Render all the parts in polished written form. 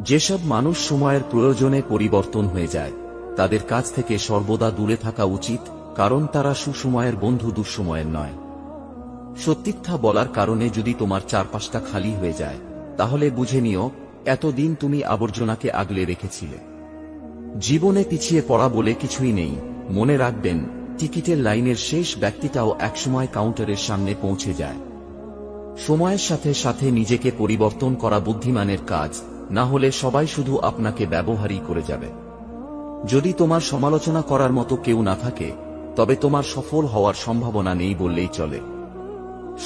যেসব মানুষ সময়ের প্রয়োজনে পরিবর্তন হয়ে যায় তাদের কাছ থেকে সর্বদা দূরে থাকা উচিত, কারণ তারা সুসময়ের বন্ধু, দুঃসময়ের নয়। সত্যিটা বলার কারণে যদি তোমার চারপাশটা খালি হয়ে যায় তাহলে বুঝে নিও এতদিন তুমি আবর্জনাকে আগলে রেখেছিলে। জীবনে পিছিয়ে পড়া বলে কিছুই নেই। মনে রাখবেন, টিকিটের লাইনের শেষ ব্যক্তিটাও একসময় কাউন্টারের সামনে পৌঁছে যায়। সময়ের সাথে সাথে নিজেকে পরিবর্তন করা বুদ্ধিমানের কাজ, না হলে সবাই শুধু আপনাকে ব্যবহারই করে যাবে। যদি তোমার সমালোচনা করার মতো কেউ না থাকে তবে তোমার সফল হওয়ার সম্ভাবনা নেই বললেই চলে।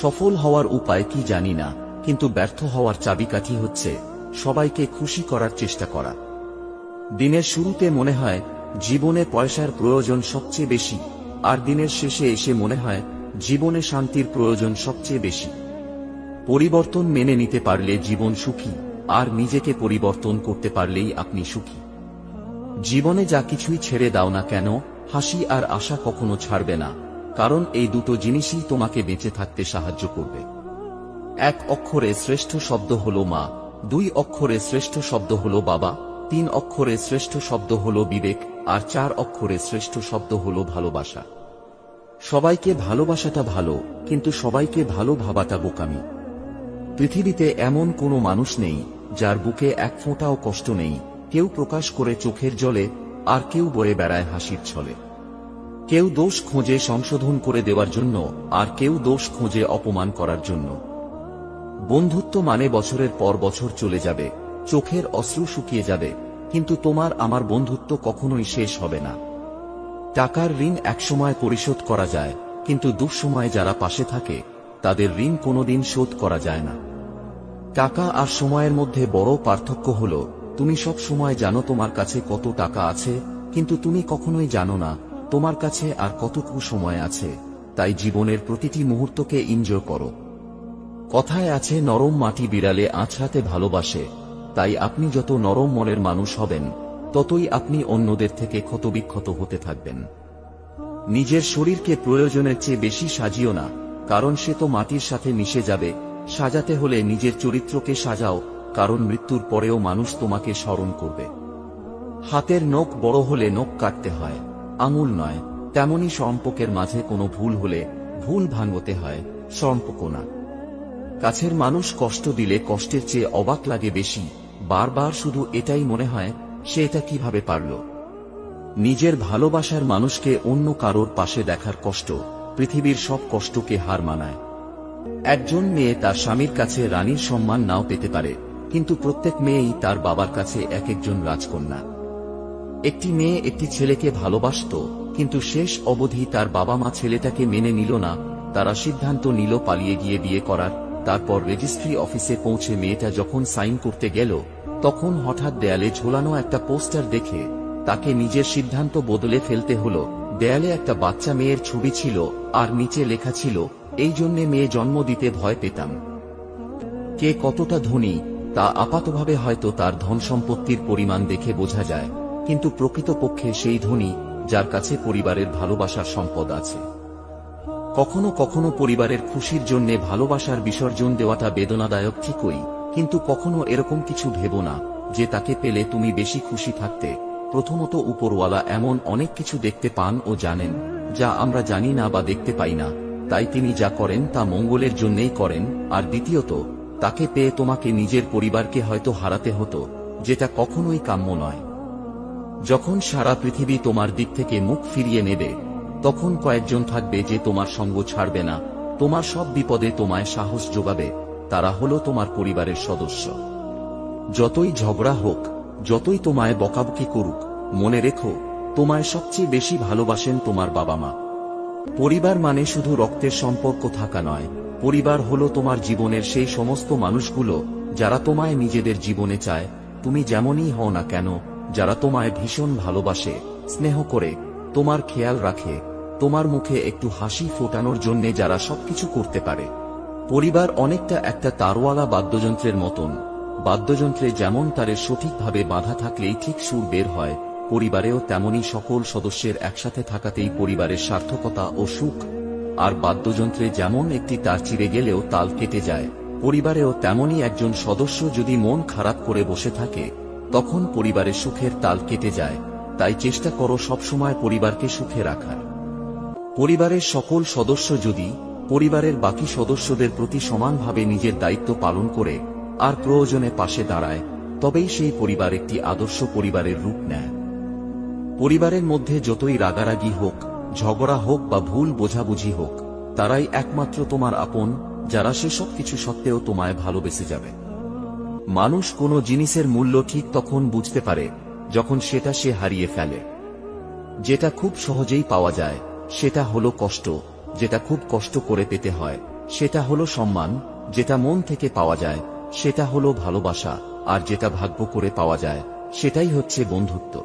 সফল হওয়ার উপায় কি জানি না, কিন্তু ব্যর্থ হওয়ার চাবিকাঠি হচ্ছে সবাইকে খুশি করার চেষ্টা করা। দিনের শুরুতে মনে হয় জীবনে পয়সার প্রয়োজন সবচেয়ে বেশি, আর দিনের শেষে এসে মনে হয় জীবনে শান্তির প্রয়োজন সবচেয়ে বেশি। পরিবর্তন মেনে নিতে পারলে জীবন সুখী, আর নিজেকে পরিবর্তন করতে পারলেই আপনি সুখী। জীবনে যা কিছুই ছেড়ে দাও না কেন, হাসি আর আশা কখনো ছাড়বে না, কারণ এই দুটো জিনিসই তোমাকে বেঁচে থাকতে সাহায্য করবে। এক অক্ষরে শ্রেষ্ঠ শব্দ হলো মা, 2 অক্ষরে শ্রেষ্ঠ শব্দ হলো বাবা, 3 অক্ষরে শ্রেষ্ঠ শব্দ হলো বিবেক, আর 4 অক্ষরে শ্রেষ্ঠ শব্দ হলো ভালোবাসা। সবাইকে ভালোবাসাটা ভালো, কিন্তু সবাইকে ভালো ভাবাটা বোকামি। পৃথিবীতে এমন কোনো মানুষ নেই যার বুকে এক ফোঁটাও কষ্ট নেই। কেউ প্রকাশ করে চোখের জলে, আর কেউ বয়ে বেড়ায় হাসির ছলে। কেউ দোষ খোঁজে সংশোধন করে দেওয়ার জন্য, আর কেউ দোষ খোঁজে অপমান করার জন্য। বন্ধুত্ব মানে বছরের পর বছর চলে যাবে, চোখের অশ্রু শুকিয়ে যাবে, কিন্তু তোমার আমার বন্ধুত্ব কখনোই শেষ হবে না। টাকার ঋণ একসময় পরিশোধ করা যায়, কিন্তু দুঃসময়ে যারা পাশে থাকে তাদের ঋণ কোনোদিন শোধ করা যায় না। টাকা আর সময়ের মধ্যে বড় পার্থক্য হলো, তুমি সব সময় জানো তোমার কাছে কত টাকা আছে, কিন্তু তুমি কখনোই জানো না তোমার কাছে আর কতটুকু সময় আছে। তাই জীবনের প্রতিটি মুহূর্তকে এনজয় করো। কথায় আছে, নরম মাটি বিড়ালে আঁচড়াতে ভালোবাসে। তাই আপনি যত নরম মনের মানুষ হবেন ততই আপনি অন্যদের থেকে ক্ষতবিক্ষত হতে থাকবেন। নিজের শরীরকে প্রয়োজনের চেয়ে বেশি সাজিও না, কারণ সে তো মাটির সাথে মিশে যাবে। সাজাতে হলে নিজের চরিত্রকে সাজাও, কারণ মৃত্যুর পরেও মানুষ তোমাকে স্মরণ করবে। হাতের নখ বড় হলে নখ কাটতে হয়, আঙুল নয়। তেমনি সম্পর্কের মাঝে কোনো ভুল হলে ভুল ভাঙতে হয়, সম্পর্ক না। কাছের মানুষ কষ্ট দিলে কষ্টের চেয়ে অবাক লাগে বেশি। বারবার শুধু এটাই মনে হয়, সে এটা কিভাবে পারল। নিজের ভালোবাসার মানুষকে অন্য কারোর পাশে দেখার কষ্ট পৃথিবীর সব কষ্টকে হার মানায়। একজন মেয়ে তার স্বামীর কাছে রানীর সম্মান নাও পেতে পারে, কিন্তু প্রত্যেক মেয়েই তার বাবার কাছে এক একজন রাজকন্যা। একটি মেয়ে একটি ছেলেকে ভালোবাসত, কিন্তু শেষ অবধি তার বাবা মা ছেলেটাকে মেনে নিল না। তারা সিদ্ধান্ত নিল পালিয়ে গিয়ে বিয়ে করার। তারপর রেজিস্ট্রি অফিসে পৌঁছে মেয়েটা যখন সাইন করতে গেল, তখন হঠাৎ দেয়ালে ঝোলানো একটা পোস্টার দেখে তাকে নিজের সিদ্ধান্ত বদলে ফেলতে হলো। দেয়ালে একটা বাচ্চা মেয়ের ছবি ছিল, আর নিচে লেখা ছিল, এই জন্যে মেয়ে জন্ম দিতে ভয় পেতাম। কে কতটা ধনী তা আপাতভাবে হয়তো তার ধন সম্পত্তির পরিমাণ দেখে বোঝা যায়, কিন্তু প্রকৃতপক্ষে সেই ধনী যার কাছে পরিবারের ভালোবাসার সম্পদ আছে। কখনো কখনো পরিবারের খুশির জন্য ভালোবাসার বিসর্জন দেওয়াটা বেদনাদায়ক ঠিকই, কিন্তু কখনো এরকম কিছু ভেবো না যে তাকে পেলে তুমি বেশি খুশি থাকতে। প্রথমত, উপরওয়ালা এমন অনেক কিছু দেখতে পান ও জানেন যা আমরা জানি না বা দেখতে পাই না, তাই তিনি যা করেন তা মঙ্গলের জন্যই করেন। আর দ্বিতীয়ত, তাকে পেয়ে তোমাকে নিজের পরিবারকে হয়তো হারাতে হতো, যেটা কখনোই কাম্য নয়। যখন সারা পৃথিবী তোমার দিক থেকে মুখ ফিরিয়ে নেবে, তখন কয়েকজন থাকবে যে তোমার সঙ্গ ছাড়বে না, তোমার সব বিপদে তোমায় সাহস যোগাবে। তারা হলো তোমার পরিবারের সদস্য। যতই ঝগড়া হোক, যতই তোমায় বকাবকি করুক, মনে রেখো তোমায় সবচেয়ে বেশি ভালোবাসেন তোমার বাবা মা। পরিবার মানে শুধু রক্তের সম্পর্ক থাকা নয়, পরিবার হলো তোমার জীবনের সেই সমস্ত মানুষগুলো যারা তোমায় নিজেদের জীবনে চায়, তুমি যেমনই হও না কেন। যারা তোমায় ভীষণ ভালোবাসে, স্নেহ করে, তোমার খেয়াল রাখে, তোমার মুখে একটু হাসি ফোটানোর জন্য যারা সবকিছু করতে পারে। পরিবার অনেকটা একটা তারওয়ালা বাদ্যযন্ত্রের মতন। বাদ্যযন্ত্রে যেমন তারের সঠিকভাবে বাঁধা থাকলেই ঠিক সুর বের হয়, পরিবারেও তেমনি সকল সদস্যের একসাথে থাকাতেই পরিবারের সার্থকতা ও সুখ। আর বাদ্যযন্ত্রে যেমন একটি তার চিরে গেলেও তাল কেটে যায়, পরিবারেও তেমনি একজন সদস্য যদি মন খারাপ করে বসে থাকে তখন পরিবারের সুখের তাল কেটে যায়। তাই চেষ্টা করো সবসময় পরিবারকে সুখে রাখার। পরিবারের সকল সদস্য যদি পরিবারের বাকি সদস্যদের প্রতি সমানভাবে নিজের দায়িত্ব পালন করে আর প্রয়োজনে পাশে দাঁড়ায়, তবেই সেই পরিবার একটি আদর্শ পরিবারের রূপ নেয়। পরিবারের মধ্যে যতই রাগারাগি হোক, ঝগড়া হোক বা ভুল বোঝাবুঝি হোক, তারাই একমাত্র তোমার আপন, যারা সেসব কিছু সত্ত্বেও তোমায় ভালোবেসে যাবে। মানুষ কোনো জিনিসের মূল্য ঠিক তখন বুঝতে পারে যখন সেটা সে হারিয়ে ফেলে। যেটা খুব সহজেই পাওয়া যায় সেটা হলো কষ্ট, যেটা খুব কষ্ট করে পেতে হয় সেটা হলো সম্মান, যেটা মন থেকে পাওয়া যায় সেটা হলো ভালোবাসা, আর যেটা ভাগ্য করে পাওয়া যায় সেটাই হচ্ছে বন্ধুত্ব।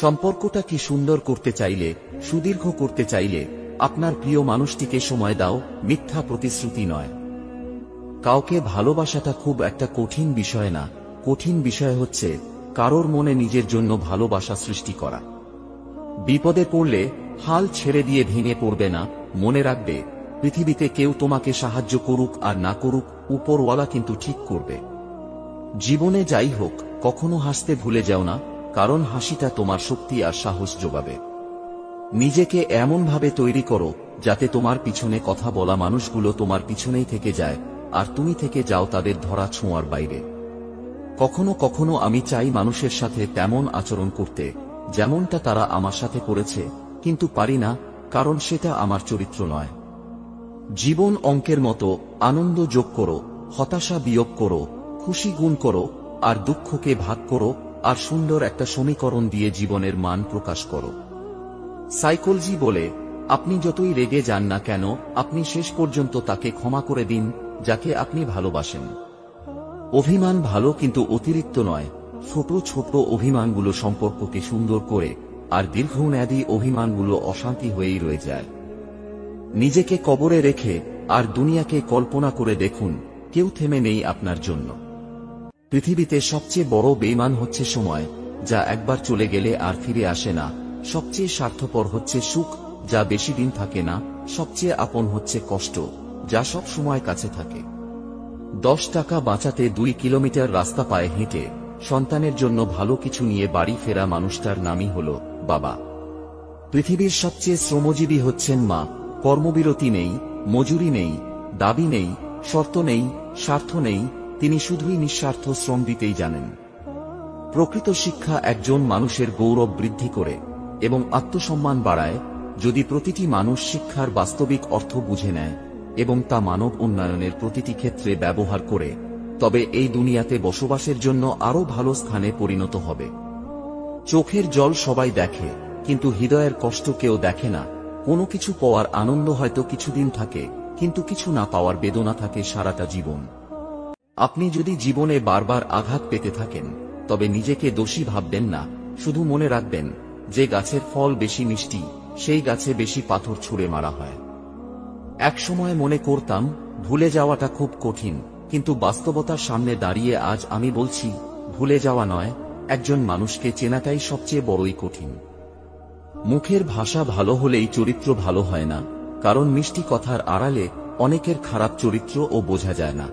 সম্পর্কটা কি সুন্দর করতে চাইলে, সুদীর্ঘ করতে চাইলে আপনার প্রিয় মানুষটিকে সময় দাও, মিথ্যা প্রতিশ্রুতি নয়। কাউকে ভালোবাসাটা খুব একটা কঠিন বিষয় না, কঠিন বিষয় হচ্ছে কারোর মনে নিজের জন্য ভালোবাসা সৃষ্টি করা। বিপদে পড়লে হাল ছেড়ে দিয়ে ভেঙে পড়বে না, মনে রাখবে পৃথিবীতে কেউ তোমাকে সাহায্য করুক আর না করুক, উপরওয়ালা কিন্তু ঠিক করবে। জীবনে যাই হোক কখনো হাসতে ভুলে যাও না, কারণ হাসিটা তোমার শক্তি আর সাহস যোগাবে। নিজেকে এমনভাবে তৈরি করো যাতে তোমার পিছনে কথা বলা মানুষগুলো তোমার পিছনেই থেকে যায় আর তুমি থেকে যাও তাদের ধরা ছোঁয়ার বাইরে। কখনো কখনো আমি চাই মানুষের সাথে তেমন আচরণ করতে যেমনটা তারা আমার সাথে করেছে, কিন্তু পারি না, কারণ সেটা আমার চরিত্র নয়। জীবন অঙ্কের মতো, আনন্দ যোগ করো, হতাশা বিয়োগ করো, খুশি গুণ করো আর দুঃখকে ভাগ করো, আর সুন্দর একটা সমীকরণ দিয়ে জীবনের মান প্রকাশ করো। সাইকোলজি বলে, আপনি যতই রেগে যান না কেন, আপনি শেষ পর্যন্ত তাকে ক্ষমা করে দিন যাকে আপনি ভালোবাসেন। অভিমান ভালো, কিন্তু অতিরিক্ত নয়। ছোট ছোট অভিমানগুলো সম্পর্ককে সুন্দর করে, আর দীর্ঘমেয়াদী অভিমানগুলো অশান্তি হয়েই রয়ে যায়। নিজেকে কবরে রেখে আর দুনিয়াকে কল্পনা করে দেখুন, কেউ থেমে নেই আপনার জন্য। পৃথিবীতে সবচেয়ে বড় বেঈমান হচ্ছে সময়, যা একবার চলে গেলে আর ফিরে আসে না। সবচেয়ে স্বার্থপর হচ্ছে সুখ, যা বেশি দিন থাকে না। সবচেয়ে আপন হচ্ছে কষ্ট, যা সব সময় কাছে থাকে। 10 টাকা বাঁচাতে 2 কিলোমিটার রাস্তা পায়ে হেঁটে সন্তানের জন্য ভালো কিছু নিয়ে বাড়ি ফেরা মানুষটার নামই হল বাবা। পৃথিবীর সবচেয়ে শ্রমজীবী হচ্ছেন মা। কর্মবিরতি নেই, মজুরি নেই, দাবি নেই, শর্ত নেই, স্বার্থ নেই, তিনি শুধুই নিঃস্বার্থ শ্রম দিতেই জানেন। প্রকৃত শিক্ষা একজন মানুষের গৌরব বৃদ্ধি করে এবং আত্মসম্মান বাড়ায়। যদি প্রতিটি মানুষ শিক্ষার বাস্তবিক অর্থ বুঝে নেয় এবং তা মানব উন্নয়নের প্রতিটি ক্ষেত্রে ব্যবহার করে, তবে এই দুনিয়াতে বসবাসের জন্য আরো ভালো স্থানে পরিণত হবে। চোখের জল সবাই দেখে, কিন্তু হৃদয়ের কষ্ট কেউ দেখে না। কোনো কিছু পাওয়ার আনন্দ হয়তো কিছুদিন থাকে, কিন্তু কিছু না পাওয়ার বেদনা থাকে সারাটা জীবন। আপনি যদি জীবনে বারবার আঘাত পেতে থাকেন, তবে নিজেকে দোষী ভাববেন না। শুধু মনে রাখবেন, যে গাছের ফল বেশি মিষ্টি, সেই গাছে বেশি পাথর ছুঁড়ে মারা হয়। একসময় মনে করতাম ভুলে যাওয়াটা খুব কঠিন, কিন্তু বাস্তবতার সামনে দাঁড়িয়ে আজ আমি বলছি, ভুলে যাওয়া নয়, একজন মানুষকে চেনাটাই সবচেয়ে বড়ই কঠিন। মুখের ভাষা ভালো হলেই চরিত্র ভালো হয় না, কারণ মিষ্টি কথার আড়ালে অনেকের খারাপ চরিত্র ও বোঝা যায় না।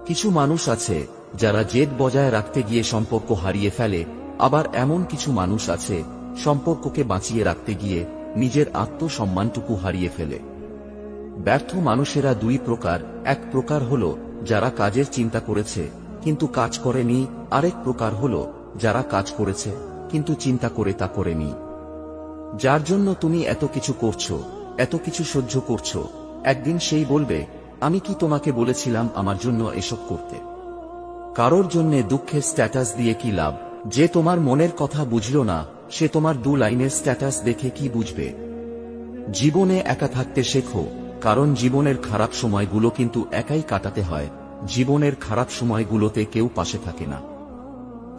কিছু মানুষ আছে যারা জেদ বজায় রাখতে গিয়ে সম্পর্ক হারিয়ে ফেলে, আবার এমন কিছু মানুষ আছে সম্পর্ককে বাঁচিয়ে রাখতে গিয়ে নিজের আত্মসম্মানটুকু হারিয়ে ফেলে। ব্যর্থ মানুষেরা দুই প্রকার। এক প্রকার হল যারা কাজের চিন্তা করেছে কিন্তু কাজ করেনি, আরেক প্রকার হল যারা কাজ করেছে কিন্তু চিন্তা করে তা করেনি। যার জন্য তুমি এত কিছু করছো, এত কিছু সহ্য করছো, একদিন সেই বলবে, আমি কি তোমাকে বলেছিলাম আমার জন্য এসব করতে? কারোর জন্যে দুঃখের স্ট্যাটাস দিয়ে কি লাভ? যে তোমার মনের কথা বুঝল না, সে তোমার 2 লাইনের স্ট্যাটাস দেখে কি বুঝবে? জীবনে একা থাকতে শেখো, কারণ জীবনের খারাপ সময়গুলো কিন্তু একাই কাটাতে হয়। জীবনের খারাপ সময়গুলোতে কেউ পাশে থাকে না।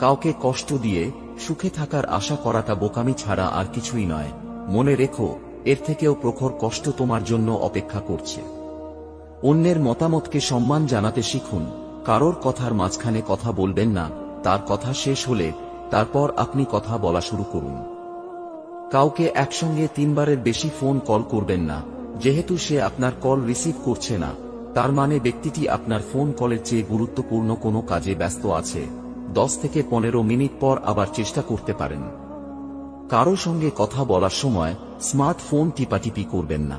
কাউকে কষ্ট দিয়ে সুখে থাকার আশা করাটা বোকামি ছাড়া আর কিছুই নয়। মনে রেখো, এর থেকেও প্রখর কষ্ট তোমার জন্য অপেক্ষা করছে। অন্যের মতামতকে সম্মান জানাতে শিখুন। কারোর কথার মাঝখানে কথা বলবেন না, তার কথা শেষ হলে তারপর আপনি কথা বলা শুরু করুন। কাউকে একসঙ্গে 3 বারের বেশি ফোন কল করবেন না। যেহেতু সে আপনার কল রিসিভ করছে না, তার মানে ব্যক্তিটি আপনার ফোন কলের চেয়ে গুরুত্বপূর্ণ কোনো কাজে ব্যস্ত আছে। 10 থেকে 15 মিনিট পর আবার চেষ্টা করতে পারেন। কারো সঙ্গে কথা বলার সময় স্মার্টফোন টিপাটিপি করবেন না।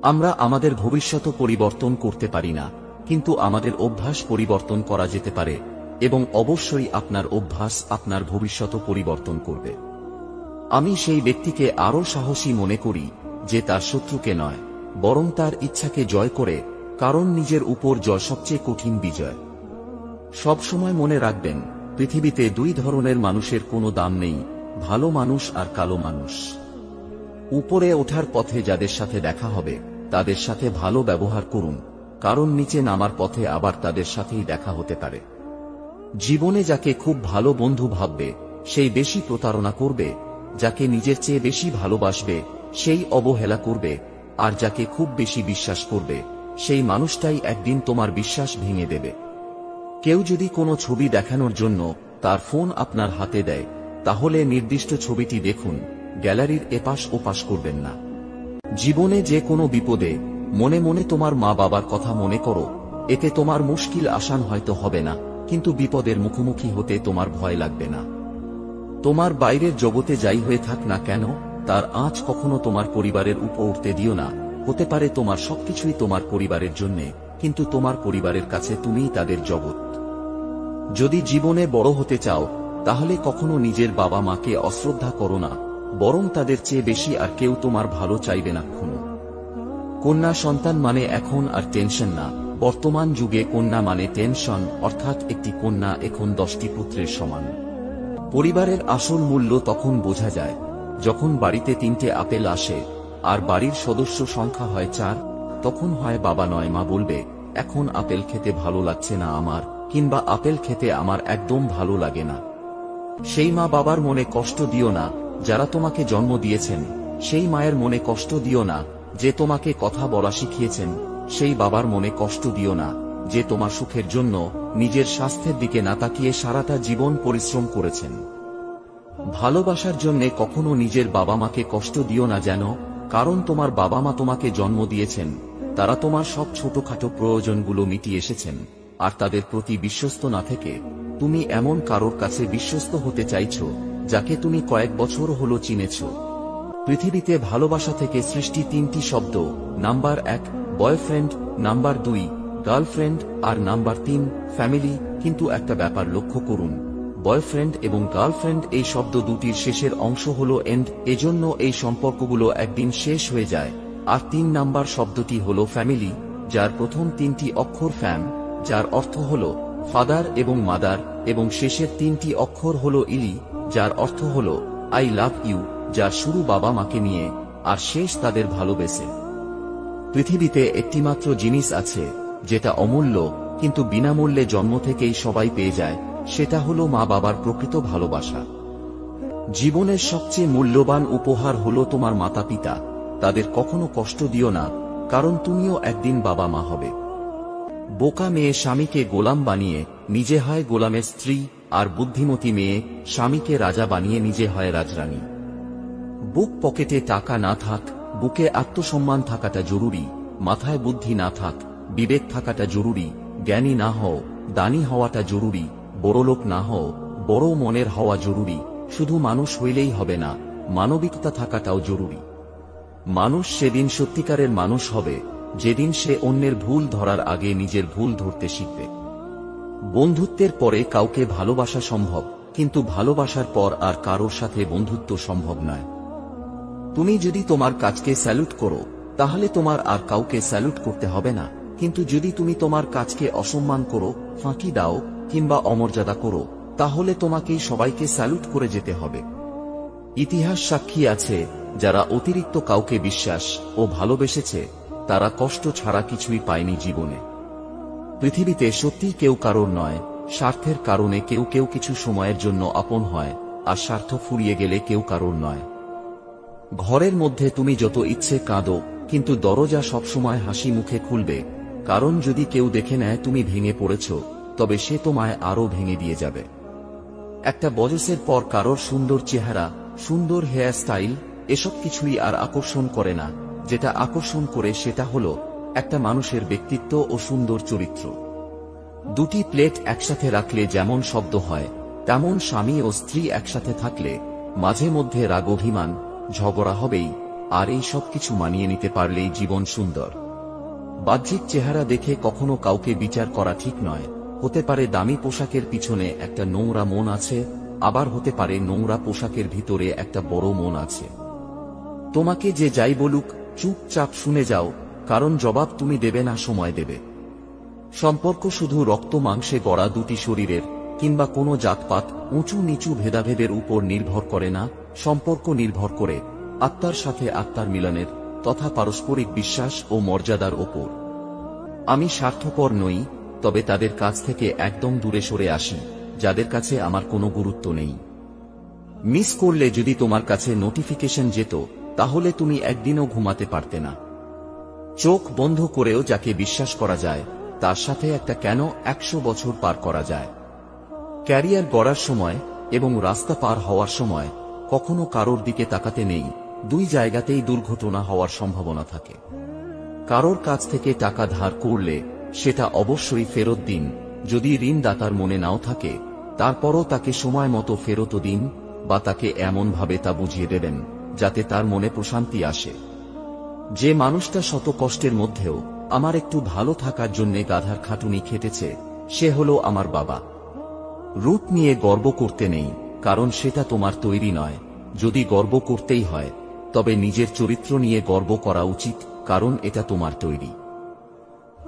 আমরা আমাদের ভবিষ্যৎ পরিবর্তন করতে পারি না, কিন্তু আমাদের অভ্যাস পরিবর্তন করা যেতে পারে, এবং অবশ্যই আপনার অভ্যাস আপনার ভবিষ্যৎ পরিবর্তন করবে। আমি সেই ব্যক্তিকে আরও সাহসী মনে করি যে তার শত্রুকে নয়, বরং তার ইচ্ছাকে জয় করে, কারণ নিজের উপর জয় সবচেয়ে কঠিন বিজয়। সবসময় মনে রাখবেন, পৃথিবীতে দুই ধরনের মানুষের কোনো দাম নেই, ভালো মানুষ আর কালো মানুষ। উপরে ওঠার পথে যাদের সাথে দেখা হবে তাদের সাথে ভালো ব্যবহার করুন, কারণ নিচে নামার পথে আবার তাদের সাথেই দেখা হতে পারে। জীবনে যাকে খুব ভালো বন্ধু ভাববে সেই বেশি প্রতারণা করবে, যাকে নিজের চেয়ে বেশি ভালোবাসবে সেই অবহেলা করবে, আর যাকে খুব বেশি বিশ্বাস করবে সেই মানুষটাই একদিন তোমার বিশ্বাস ভেঙে দেবে। কেউ যদি কোনো ছবি দেখানোর জন্য তার ফোন আপনার হাতে দেয়, তাহলে নির্দিষ্ট ছবিটি দেখুন, গ্যালারির এপাশ ওপাশ করবেন না। জীবনে যে কোনো বিপদে মনে মনে তোমার মা বাবার কথা মনে করো, এতে তোমার মুশকিল আসান হয়তো হবে না, কিন্তু বিপদের মুখোমুখি হতে তোমার ভয় লাগবে না। তোমার বাইরের জগতে যাই হয়ে থাক না কেন, তার আঁচ কখনো তোমার পরিবারের উপর উঠতে দিও না। হতে পারে তোমার সবকিছুই তোমার পরিবারের জন্যে, কিন্তু তোমার পরিবারের কাছে তুমিই তাদের জগৎ। যদি জীবনে বড় হতে চাও, তাহলে কখনো নিজের বাবা মাকে অশ্রদ্ধা করো না, বরং তাদের চেয়ে বেশি আর কেউ তোমার ভালো চাইবে না কখনো। কন্যা সন্তান মানে এখন আর টেনশন না, বর্তমান যুগে কন্যা মানে টেনশন, অর্থাৎ একটি কন্যা এখন 10টি পুত্রের সমান। পরিবারের আসল মূল্য তখন বোঝা যায় যখন বাড়িতে 3টে আপেল আসে আর বাড়ির সদস্য সংখ্যা হয় 4, তখন হয় বাবা নয় মা বলবে, এখন আপেল খেতে ভালো লাগছে না আমার, কিংবা আপেল খেতে আমার একদম ভালো লাগে না। সেই মা বাবার মনে কষ্ট দিও না যারা তোমাকে জন্ম দিয়েছেন, সেই মায়ের মনে কষ্ট দিও না যে তোমাকে কথা বলা শিখিয়েছেন, সেই বাবার মনে কষ্ট দিও না যে তোমার সুখের জন্য নিজের স্বাস্থ্যের দিকে না তাকিয়ে সারাটা জীবন পরিশ্রম করেছেন। ভালোবাসার জন্যে কখনো নিজের বাবা মাকে কষ্ট দিও না যেন, কারণ তোমার বাবা মা তোমাকে জন্ম দিয়েছেন, তারা তোমার সব ছোটখাটো প্রয়োজনগুলো মিটিয়ে এসেছেন, আর তাদের প্রতি বিশ্বস্ত না থেকে তুমি এমন কারোর কাছে বিশ্বস্ত হতে চাইছো যাকে তুমি কয়েক বছর হলো চিনেছ। পৃথিবীতে ভালোবাসা থেকে সৃষ্টি 3টি শব্দ, নাম্বার 1 বয়ফ্রেন্ড, নাম্বার 2 গার্লফ্রেন্ড, আর নাম্বার 3 ফ্যামিলি। কিন্তু একটা ব্যাপার লক্ষ্য করুন, বয়ফ্রেন্ড এবং গার্লফ্রেন্ড এই শব্দ দুটির শেষের অংশ হলো এন্ড, এজন্য এই সম্পর্কগুলো একদিন শেষ হয়ে যায়। আর 3 নাম্বার শব্দটি হলো ফ্যামিলি, যার প্রথম 3টি অক্ষর ফ্যাম, যার অর্থ হলো ফাদার এবং মাদার, এবং শেষের 3টি অক্ষর হলো ইলি, যার অর্থ হলো আই লাভ ইউ, যার শুরু বাবা মাকে নিয়ে আর শেষ তাদের ভালোবেসে। পৃথিবীতে একটিমাত্র জিনিস আছে যেটা অমূল্য, কিন্তু বিনামূল্যে জন্ম থেকেই সবাই পেয়ে যায়, সেটা হলো মা বাবার প্রকৃত ভালোবাসা। জীবনের সবচেয়ে মূল্যবান উপহার হলো তোমার মাতা পিতা, তাদের কখনো কষ্ট দিও না, কারণ তুমিও একদিন বাবা মা হবে। বোকা মেয়ে স্বামীকে গোলাম বানিয়ে নিজে হয় গোলামের স্ত্রী, আর বুদ্ধিমতী মেয়ে স্বামীকে রাজা বানিয়ে নিজে হয় রাজরানী। বুক পকেটে টাকা না থাক, বুকে আত্মসম্মান থাকাটা জরুরি, মাথায় বুদ্ধি না থাক, বিবেক থাকাটা জরুরি, জ্ঞানী না হও, দানী হওয়াটা জরুরি, বড়লোক না হও, বড় মনের হওয়া জরুরি। শুধু মানুষ হইলেই হবে না, মানবিকতা থাকাটাও জরুরি। মানুষ সেদিন সত্যিকারের মানুষ হবে যেদিন সে অন্যের ভুল ধরার আগে নিজের ভুল ধরতে শিখবে। বন্ধুত্বের পরে কাউকে ভালোবাসা সম্ভব, কিন্তু ভালোবাসার পর আর কারোর সাথে বন্ধুত্ব সম্ভব নয়। তুমি যদি তোমার কাজকে স্যালুট করো, তাহলে তোমার আর কাউকে স্যালুট করতে হবে না, কিন্তু যদি তুমি তোমার কাজকে অসম্মান করো, ফাঁকি দাও কিংবা অমর্যাদা করো, তাহলে তোমাকেই সবাইকে স্যালুট করে যেতে হবে। ইতিহাস সাক্ষী আছে, যারা অতিরিক্ত কাউকে বিশ্বাস ও ভালোবেসেছে তারা কষ্ট ছাড়া কিছুই পায়নি জীবনে। পৃথিবীতে সত্যিই কেউ কারোর নয়, স্বার্থের কারণে কেউ কেউ কিছু সময়ের জন্য আপন হয়, আর স্বার্থ ফুরিয়ে গেলে কেউ কারোর নয়। ঘরের মধ্যে তুমি যত ইচ্ছে কাঁদো, কিন্তু দরজা সবসময় হাসি মুখে খুলবে, কারণ যদি কেউ দেখে নেয় তুমি ভেঙে পড়েছ, তবে সে তোমায় আরো ভেঙে দিয়ে যাবে। একটা বয়সের পর কারোর সুন্দর চেহারা, সুন্দর হেয়ার স্টাইল, এসব কিছুই আর আকর্ষণ করে না। যেটা আকর্ষণ করে সেটা হলো একটা মানুষের ব্যক্তিত্ব ও সুন্দর চরিত্র। দুটি প্লেট একসাথে রাখলে যেমন শব্দ হয়, তেমন স্বামী ও স্ত্রী একসাথে থাকলে মাঝে মধ্যে রাগ অভিমান ঝগড়া হবেই, আর এই সব কিছু মানিয়ে নিতে পারলেই জীবন সুন্দর। বাহ্যিক চেহারা দেখে কখনো কাউকে বিচার করা ঠিক নয়। হতে পারে দামি পোশাকের পিছনে একটা নোংরা মন আছে, আবার হতে পারে নোংরা পোশাকের ভিতরে একটা বড় মন আছে। তোমাকে যে যাই বলুক চুপচাপ শুনে যাও, কারণ জবাব তুমি দেবে না, সময় দেবে। সম্পর্ক শুধু রক্ত মাংসে গড়া দুটি শরীরের কিংবা কোনো জাতপাত উঁচু নিচু ভেদাভেদের উপর নির্ভর করে না। সম্পর্ক নির্ভর করে আত্মার সাথে আত্মার মিলনের তথা পারস্পরিক বিশ্বাস ও মর্যাদার ওপর। আমি স্বার্থপর নই, তবে তাদের কাছ থেকে একদম দূরে সরে আসি যাদের কাছে আমার কোনো গুরুত্ব নেই। মিস করলে যদি তোমার কাছে নোটিফিকেশন যেত, তাহলে তুমি একদিনও ঘুমাতে পারতে না। চোখ বন্ধ করেও যাকে বিশ্বাস করা যায়, তার সাথে একটা কেন 100 বছর পার করা যায়। ক্যারিয়ার গড়ার সময় এবং রাস্তা পার হওয়ার সময় কখনো কারোর দিকে তাকাতে নেই, দুই জায়গাতেই দুর্ঘটনা হওয়ার সম্ভাবনা থাকে। কারোর কাছ থেকে টাকা ধার করলে সেটা অবশ্যই ফেরত দিন, যদি ঋণদাতার মনে নাও থাকে, তারপরও তাকে সময় মতো ফেরত দিন, বা তাকে এমনভাবে তা বুঝিয়ে দেবেন যাতে তার মনে প্রশান্তি আসে। যে মানুষটা শত কষ্টের মধ্যেও আমার একটু ভালো থাকার জন্য গাধার খাটুনি খেটেছে, সে হলো আমার বাবা। রূপ নিয়ে গর্ব করতে নেই, কারণ সেটা তোমার তৈরি নয়। যদি গর্ব করতেই হয়, তবে নিজের চরিত্র নিয়ে গর্ব করা উচিত, কারণ এটা তোমার তৈরি।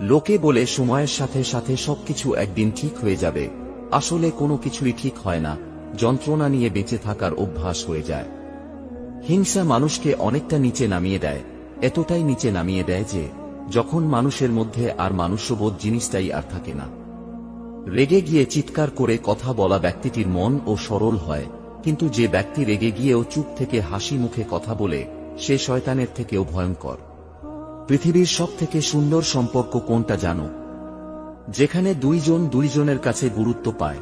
লোকে বলে সময়ের সাথে সাথে সবকিছু একদিন ঠিক হয়ে যাবে, আসলে কোনো কিছুই ঠিক হয় না। যন্ত্রণা নিয়ে বেঁচে থাকার অভ্যাস হয়ে যায়। হিংসা মানুষকে অনেকটা নিচে নামিয়ে দেয়, এতটাই নিচে নামিয়ে দেয় যে যখন মানুষের মধ্যে আর মানুষ্যবোধ জিনিসটাই আর থাকে না। রেগে গিয়ে চিৎকার করে কথা বলা ব্যক্তিটির মন ও সরল হয়, কিন্তু যে ব্যক্তি রেগে গিয়েও চুপ থেকে হাসি মুখে কথা বলে, সে শয়তানের থেকেও ভয়ঙ্কর। পৃথিবীর সবথেকে সুন্দর সম্পর্ক কোনটা জানো? যেখানে দুইজন দুইজনের কাছে গুরুত্ব পায়।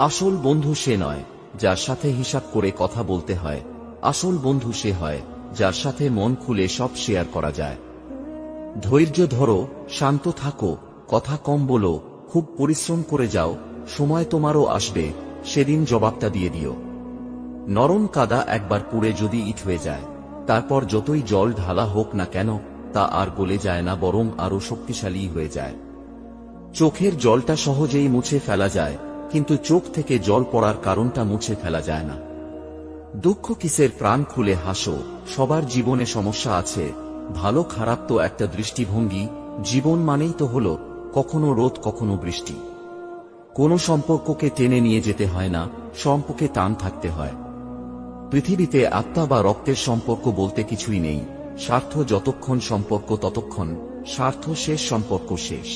আসল বন্ধু সে নয় যার সাথে হিসাব করে কথা বলতে হয়, আসল বন্ধু সে হয় যার সাথে মন খুলে সব শেয়ার করা যায়। ধৈর্য ধরো, শান্ত থাকো, কথা কম বলো, খুব পরিশ্রম করে যাও, সময় তোমারও আসবে, সেদিন জবাবটা দিয়ে দিও। নরম কাদা একবার পুড়ে যদি ইট হয়ে যায়, তারপর যতই জল ঢালা হোক না কেন তা আর গলে যায় না, বরং আরো শক্তিশালী হয়ে যায়। চোখের জলটা সহজেই মুছে ফেলা যায়, কিন্তু চোখ থেকে জল পড়ার কারণটা মুছে ফেলা যায় না। দুঃখ কিসের, প্রাণ খুলে হাসো, সবার জীবনে সমস্যা আছে, ভালো খারাপ তো একটা দৃষ্টিভঙ্গি। জীবন মানেই তো হলো কখনো রোদ কখনো বৃষ্টি। কোনো সম্পর্ককে টেনে নিয়ে যেতে হয় না, সম্পর্কে টান থাকতে হয়। পৃথিবীতে আত্মা বা রক্তের সম্পর্ক বলতে কিছুই নেই। স্বার্থ যতক্ষণ সম্পর্ক ততক্ষণ, স্বার্থ শেষ সম্পর্ক শেষ।